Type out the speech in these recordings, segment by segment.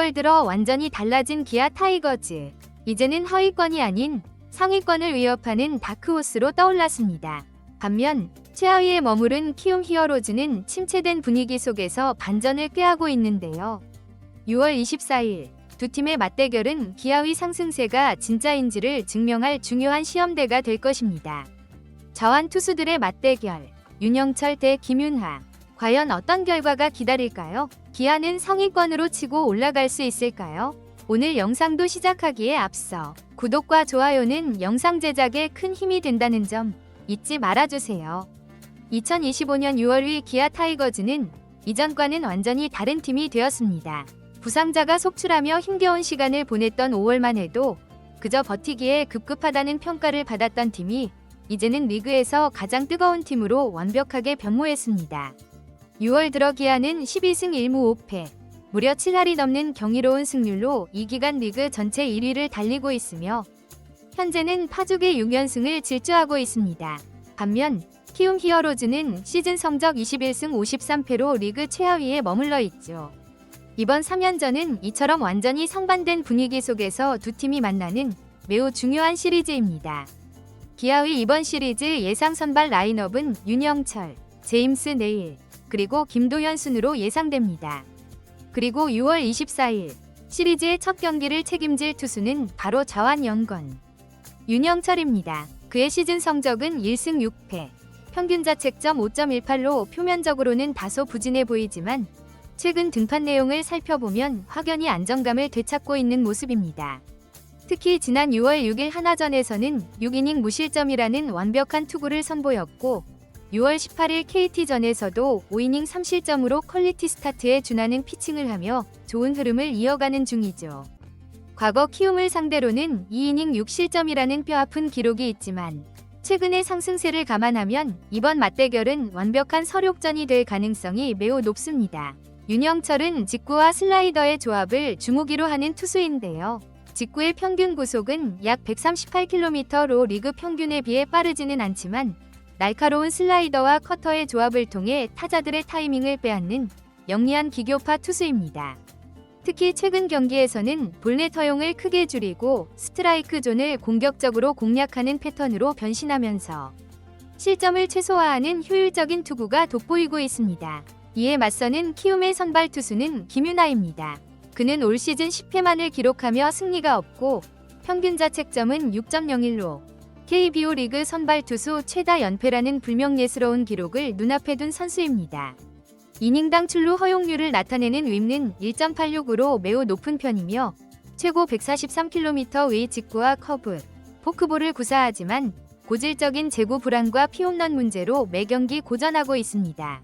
6월 들어 완전히 달라진 기아 타이거즈. 이제는 하위권이 아닌 상위권을 위협하는 다크호스로 떠올랐습니다. 반면 최하위에 머무른 키움 히어로즈는 침체된 분위기 속에서 반전을 꾀하고 있는데요. 6월 24일 두 팀의 맞대결은 기아의 상승세가 진짜인지를 증명할 중요한 시험대가 될 것입니다. 좌완 투수들의 맞대결, 윤영철 대 김윤하. 과연 어떤 결과가 기다릴까요? 기아는 상위권으로 치고 올라갈 수 있을까요? 오늘 영상도 시작하기에 앞서 구독과 좋아요는 영상 제작에 큰 힘이 된다는 점 잊지 말아주세요. 2025년 6월 기아 타이거즈는 이전과는 완전히 다른 팀이 되었습니다. 부상자가 속출하며 힘겨운 시간을 보냈던 5월만 해도 그저 버티기에 급급하다는 평가를 받았던 팀이 이제는 리그에서 가장 뜨거운 팀으로 완벽하게 변모했습니다. 6월 들어 기아는 12승 1무 5패, 무려 7할이 넘는 경이로운 승률로 이 기간 리그 전체 1위를 달리고 있으며 현재는 파죽의 6연승을 질주하고 있습니다. 반면 키움 히어로즈는 시즌 성적 21승 53패로 리그 최하위에 머물러 있죠. 이번 3연전은 이처럼 완전히 상반된 분위기 속에서 두 팀이 만나는 매우 중요한 시리즈입니다. 기아의 이번 시리즈 예상 선발 라인업은 윤영철, 제임스 네일, 그리고 김도현 순으로 예상됩니다. 그리고 6월 24일 시리즈의 첫 경기를 책임질 투수는 바로 좌완 연건 윤영철입니다. 그의 시즌 성적은 1승 6패, 평균 자책점 5.18로 표면적으로는 다소 부진해 보이지만 최근 등판 내용을 살펴보면 확연히 안정감을 되찾고 있는 모습입니다. 특히 지난 6월 6일 하나전에서는 6이닝 무실점이라는 완벽한 투구를 선보였고 6월 18일 KT전에서도 5이닝 3실점으로 퀄리티 스타트에 준하는 피칭을 하며 좋은 흐름을 이어가는 중이죠. 과거 키움을 상대로는 2이닝 6실점이라는 뼈아픈 기록이 있지만 최근의 상승세를 감안하면 이번 맞대결은 완벽한 설욕전이 될 가능성이 매우 높습니다. 윤영철은 직구와 슬라이더의 조합을 주무기로 하는 투수인데요. 직구의 평균 구속은 약 138km로 리그 평균에 비해 빠르지는 않지만 날카로운 슬라이더와 커터의 조합을 통해 타자들의 타이밍을 빼앗는 영리한 기교파 투수입니다. 특히 최근 경기에서는 볼넷 허용을 크게 줄이고 스트라이크 존을 공격적으로 공략하는 패턴으로 변신하면서 실점을 최소화하는 효율적인 투구가 돋보이고 있습니다. 이에 맞서는 키움의 선발 투수는 김윤하입니다. 그는 올 시즌 10패만을 기록하며 승리가 없고 평균 자책점은 6.01로 KBO 리그 선발 투수 최다 연패라는 불명예스러운 기록을 눈앞에 둔 선수입니다. 이닝당 출루 허용률을 나타내는 윰는 1.86으로 매우 높은 편이며 최고 143km의 직구와 커브, 포크볼을 구사하지만 고질적인 제구 불안과 피홈런 문제로 매 경기 고전하고 있습니다.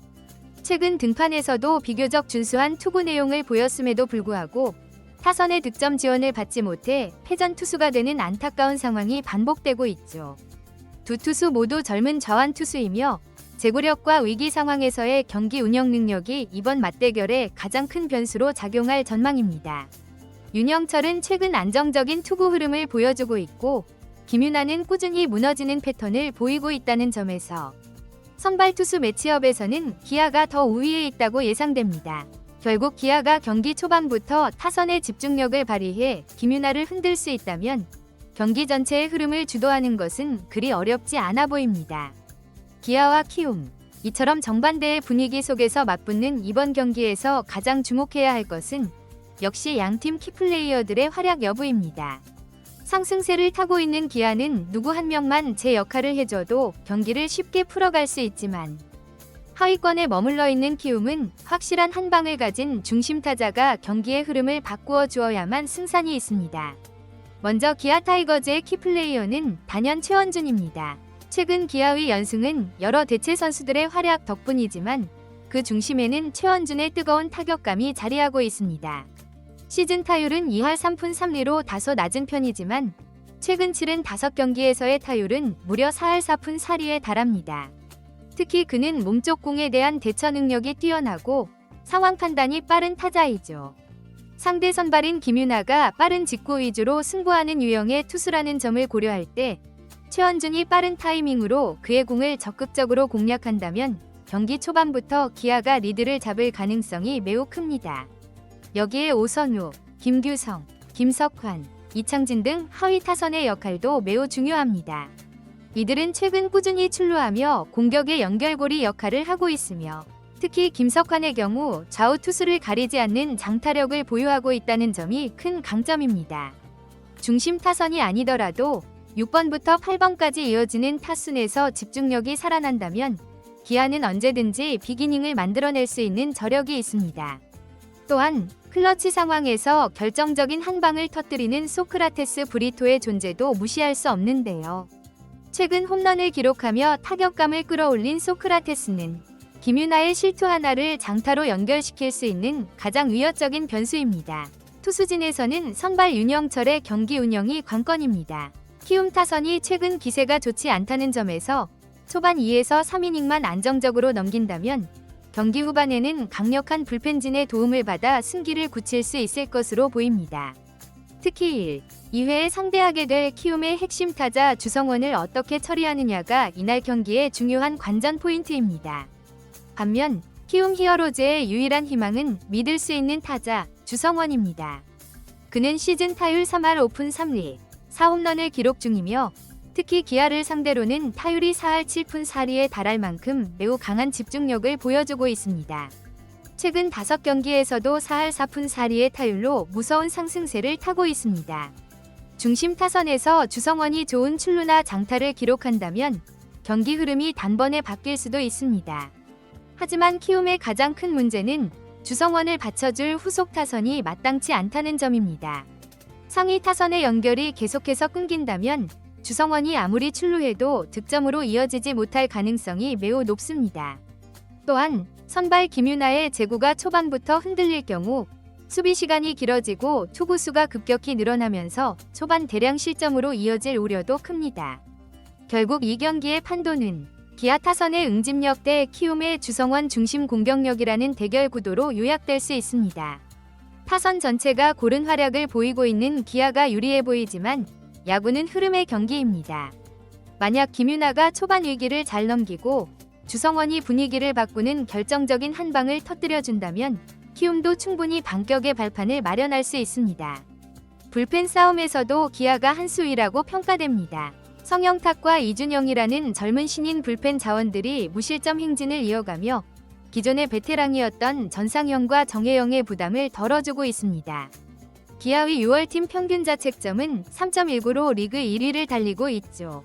최근 등판에서도 비교적 준수한 투구 내용을 보였음에도 불구하고 타선의 득점 지원을 받지 못해 패전 투수가 되는 안타까운 상황이 반복되고 있죠. 두 투수 모두 젊은 좌완 투수이며 제구력과 위기 상황에서의 경기 운영 능력이 이번 맞대결에 가장 큰 변수로 작용할 전망입니다. 윤영철은 최근 안정적인 투구 흐름을 보여주고 있고 김윤하는 꾸준히 무너지는 패턴을 보이고 있다는 점에서 선발 투수 매치업에서는 기아가 더 우위에 있다고 예상됩니다. 결국 기아가 경기 초반부터 타선의 집중력을 발휘해 김윤하를 흔들 수 있다면 경기 전체의 흐름을 주도하는 것은 그리 어렵지 않아 보입니다. 기아와 키움, 이처럼 정반대의 분위기 속에서 맞붙는 이번 경기에서 가장 주목해야 할 것은 역시 양팀 키플레이어들의 활약 여부입니다. 상승세를 타고 있는 기아는 누구 한 명만 제 역할을 해줘도 경기를 쉽게 풀어갈 수 있지만 하위권에 머물러 있는 키움은 확실한 한 방을 가진 중심 타자가 경기의 흐름을 바꾸어 주어야만 승산이 있습니다. 먼저 기아 타이거즈의 키플레이어는 단연 최원준입니다. 최근 기아의 연승은 여러 대체 선수들의 활약 덕분이지만 그 중심에는 최원준의 뜨거운 타격감이 자리하고 있습니다. 시즌 타율은 2할 3푼 3리로 다소 낮은 편이지만 최근 치른 5경기에서의 타율은 무려 4할 4푼 4리에 달합니다. 특히 그는 몸쪽 공에 대한 대처 능력이 뛰어나고 상황 판단이 빠른 타자이죠. 상대 선발인 김윤하가 빠른 직구 위주로 승부하는 유형의 투수라는 점을 고려할 때 최원준이 빠른 타이밍으로 그의 공을 적극적으로 공략한다면 경기 초반부터 기아가 리드를 잡을 가능성이 매우 큽니다. 여기에 오선우, 김규성, 김석환, 이창진 등 하위 타선의 역할도 매우 중요합니다. 이들은 최근 꾸준히 출루하며 공격의 연결고리 역할을 하고 있으며 특히 김석환의 경우 좌우 투수를 가리지 않는 장타력을 보유하고 있다는 점이 큰 강점입니다. 중심 타선이 아니더라도 6번부터 8번까지 이어지는 타순에서 집중력이 살아난다면 기아는 언제든지 비기닝을 만들어낼 수 있는 저력이 있습니다. 또한 클러치 상황에서 결정적인 한 방을 터뜨리는 소크라테스 브리토의 존재도 무시할 수 없는데요. 최근 홈런을 기록하며 타격감을 끌어올린 소크라테스는 김윤아의 실투 하나를 장타로 연결시킬 수 있는 가장 위협적인 변수입니다. 투수진에서는 선발 윤영철의 경기 운영이 관건입니다. 키움 타선이 최근 기세가 좋지 않다는 점에서 초반 2에서 3이닝만 안정적으로 넘긴다면 경기 후반에는 강력한 불펜진의 도움을 받아 승기를 굳힐 수 있을 것으로 보입니다. 특히 1, 2회에 상대하게 될 키움의 핵심 타자 주성원을 어떻게 처리하느냐가 이날 경기의 중요한 관전 포인트입니다. 반면 키움 히어로즈의 유일한 희망은 믿을 수 있는 타자 주성원입니다. 그는 시즌 타율 3할 5푼 3리, 4홈런을 기록 중이며 특히 기아를 상대로는 타율이 4할 7푼 4리에 달할 만큼 매우 강한 집중력을 보여주고 있습니다. 최근 5경기에서도 4할 4푼 4리의 타율로 무서운 상승세를 타고 있습니다. 중심 타선에서 주성원이 좋은 출루나 장타를 기록한다면 경기 흐름이 단번에 바뀔 수도 있습니다. 하지만 키움의 가장 큰 문제는 주성원을 받쳐줄 후속 타선이 마땅치 않다는 점입니다. 상위 타선의 연결이 계속해서 끊긴다면 주성원이 아무리 출루해도 득점으로 이어지지 못할 가능성이 매우 높습니다. 또한 선발 김윤아의 제구가 초반부터 흔들릴 경우 수비 시간이 길어지고 투구수가 급격히 늘어나면서 초반 대량 실점으로 이어질 우려도 큽니다. 결국 이 경기의 판도는 기아 타선의 응집력 대 키움의 주성원 중심 공격력이라는 대결 구도로 요약될 수 있습니다. 타선 전체가 고른 활약을 보이고 있는 기아가 유리해 보이지만 야구는 흐름의 경기입니다. 만약 김윤아가 초반 위기를 잘 넘기고 주성원이 분위기를 바꾸는 결정적인 한 방을 터뜨려준다면 키움도 충분히 반격의 발판을 마련할 수 있습니다. 불펜 싸움에서도 기아가 한 수위라고 평가됩니다. 성영탁과 이준영이라는 젊은 신인 불펜 자원들이 무실점 행진을 이어가며 기존의 베테랑이었던 전상현과 정혜영의 부담을 덜어주고 있습니다. 기아의 6월 팀 평균 자책점은 3.19로 리그 1위를 달리고 있죠.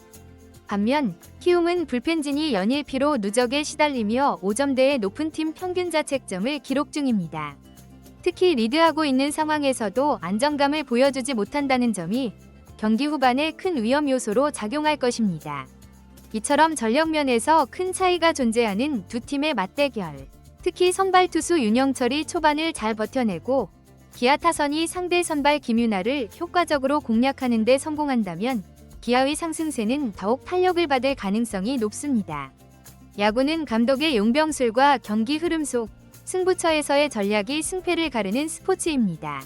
반면 키움은 불펜진이 연일 피로 누적에 시달리며 5점대의 높은 팀 평균 자책점을 기록 중입니다. 특히 리드하고 있는 상황에서도 안정감을 보여주지 못한다는 점이 경기 후반에 큰 위험 요소로 작용할 것입니다. 이처럼 전력면에서 큰 차이가 존재하는 두 팀의 맞대결. 특히 선발 투수 윤영철이 초반을 잘 버텨내고 기아 타선이 상대 선발 김윤아를 효과적으로 공략하는 데 성공한다면 기아의 상승세는 더욱 탄력을 받을 가능성이 높습니다. 야구는 감독의 용병술과 경기 흐름 속 승부처에서의 전략이 승패를 가르는 스포츠입니다.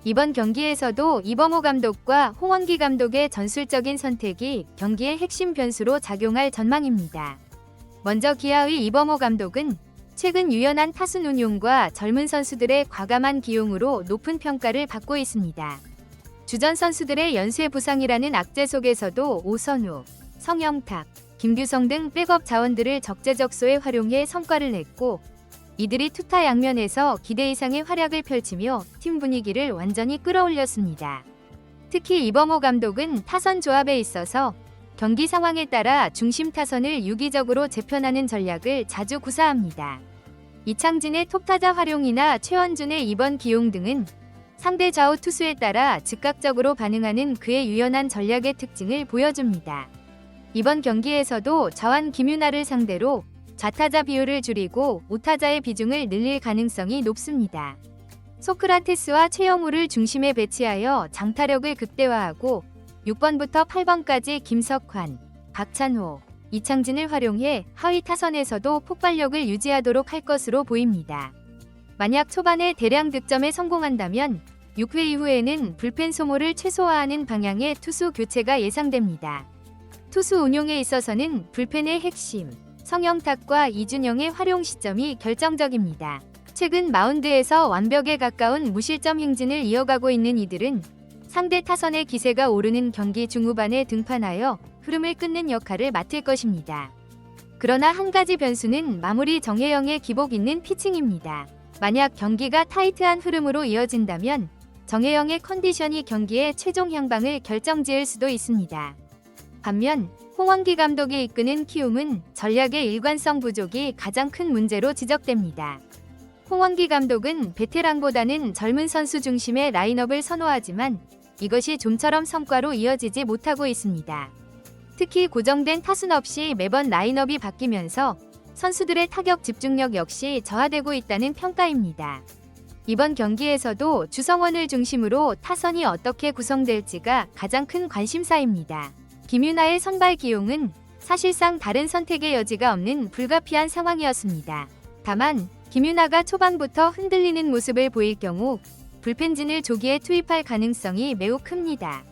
이번 경기에서도 이범호 감독과 홍원기 감독의 전술적인 선택이 경기의 핵심 변수로 작용할 전망입니다. 먼저 기아의 이범호 감독은 최근 유연한 타순 운용과 젊은 선수들의 과감한 기용으로 높은 평가를 받고 있습니다. 주전 선수들의 연쇄 부상이라는 악재 속에서도 오선우, 성영탁, 김규성 등 백업 자원들을 적재적소에 활용해 성과를 냈고 이들이 투타 양면에서 기대 이상의 활약을 펼치며 팀 분위기를 완전히 끌어올렸습니다. 특히 이범호 감독은 타선 조합에 있어서 경기 상황에 따라 중심 타선을 유기적으로 재편하는 전략을 자주 구사합니다. 이창진의 톱타자 활용이나 최원준의 이번 기용 등은 상대 좌우 투수에 따라 즉각적으로 반응하는 그의 유연한 전략의 특징을 보여줍니다. 이번 경기에서도 저한 김윤아를 상대로 좌타자 비율을 줄이고 우타자의 비중을 늘릴 가능성이 높습니다. 소크라테스와 최영우를 중심에 배치하여 장타력을 극대화하고 6번부터 8번까지 김석환, 박찬호, 이창진을 활용해 하위 타선에서도 폭발력을 유지하도록 할 것으로 보입니다. 만약 초반에 대량 득점에 성공한다면 6회 이후에는 불펜 소모를 최소화하는 방향의 투수 교체가 예상됩니다. 투수 운용에 있어서는 불펜의 핵심, 성영탁과 이준영의 활용 시점이 결정적입니다. 최근 마운드에서 완벽에 가까운 무실점 행진을 이어가고 있는 이들은 상대 타선의 기세가 오르는 경기 중후반에 등판하여 흐름을 끊는 역할을 맡을 것입니다. 그러나 한 가지 변수는 마무리 정혜영의 기복 있는 피칭입니다. 만약 경기가 타이트한 흐름으로 이어진다면 정혜영의 컨디션이 경기의 최종 향방을 결정지을 수도 있습니다. 반면 홍원기 감독이 이끄는 키움은 전략의 일관성 부족이 가장 큰 문제로 지적됩니다. 홍원기 감독은 베테랑보다는 젊은 선수 중심의 라인업을 선호하지만 이것이 좀처럼 성과로 이어지지 못하고 있습니다. 특히 고정된 타순 없이 매번 라인업이 바뀌면서 선수들의 타격 집중력 역시 저하되고 있다는 평가입니다. 이번 경기에서도 주성원을 중심으로 타선이 어떻게 구성될지가 가장 큰 관심사입니다. 김윤아의 선발 기용은 사실상 다른 선택의 여지가 없는 불가피한 상황이었습니다. 다만 김윤아가 초반부터 흔들리는 모습을 보일 경우 불펜진을 조기에 투입할 가능성이 매우 큽니다.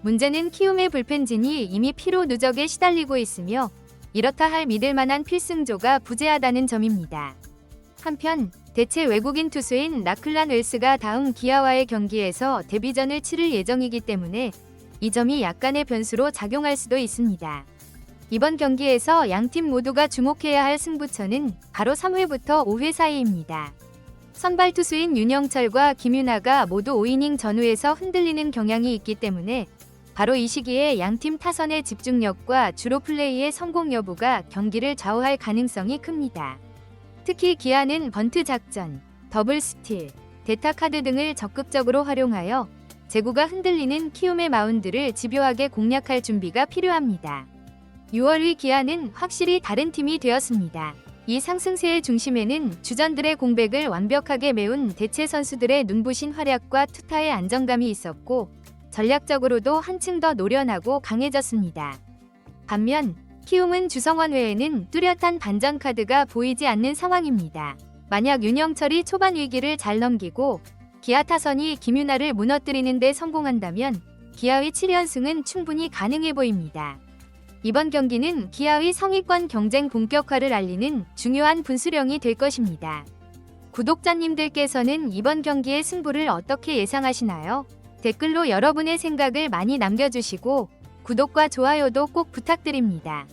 문제는 키움의 불펜진이 이미 피로 누적에 시달리고 있으며 이렇다 할 믿을만한 필승조가 부재하다는 점입니다. 한편 대체 외국인 투수인 라클란 웰스가 다음 기아와의 경기에서 데뷔전을 치를 예정이기 때문에 이 점이 약간의 변수로 작용할 수도 있습니다. 이번 경기에서 양팀 모두가 주목해야 할 승부처는 바로 3회부터 5회 사이입니다. 선발 투수인 윤영철과 김윤아가 모두 5이닝 전후에서 흔들리는 경향이 있기 때문에 바로 이 시기에 양팀 타선의 집중력과 주로 플레이의 성공 여부가 경기를 좌우할 가능성이 큽니다. 특히 기아는 번트 작전, 더블 스틸, 대타 카드 등을 적극적으로 활용하여 제구가 흔들리는 키움의 마운드를 집요하게 공략할 준비가 필요합니다. 6월 위 기아는 확실히 다른 팀이 되었습니다. 이 상승세의 중심에는 주전들의 공백을 완벽하게 메운 대체 선수들의 눈부신 활약과 투타의 안정감이 있었고 전략적으로도 한층 더 노련하고 강해졌습니다. 반면 키움은 주성원 외에는 뚜렷한 반전 카드가 보이지 않는 상황입니다. 만약 윤영철이 초반 위기를 잘 넘기고 기아 타선이 김윤아를 무너뜨리는 데 성공한다면 기아의 7연승은 충분히 가능해 보입니다. 이번 경기는 기아의 상위권 경쟁 본격화를 알리는 중요한 분수령이 될 것입니다. 구독자님들께서는 이번 경기의 승부를 어떻게 예상하시나요? 댓글로 여러분의 생각을 많이 남겨주시고 구독과 좋아요도 꼭 부탁드립니다.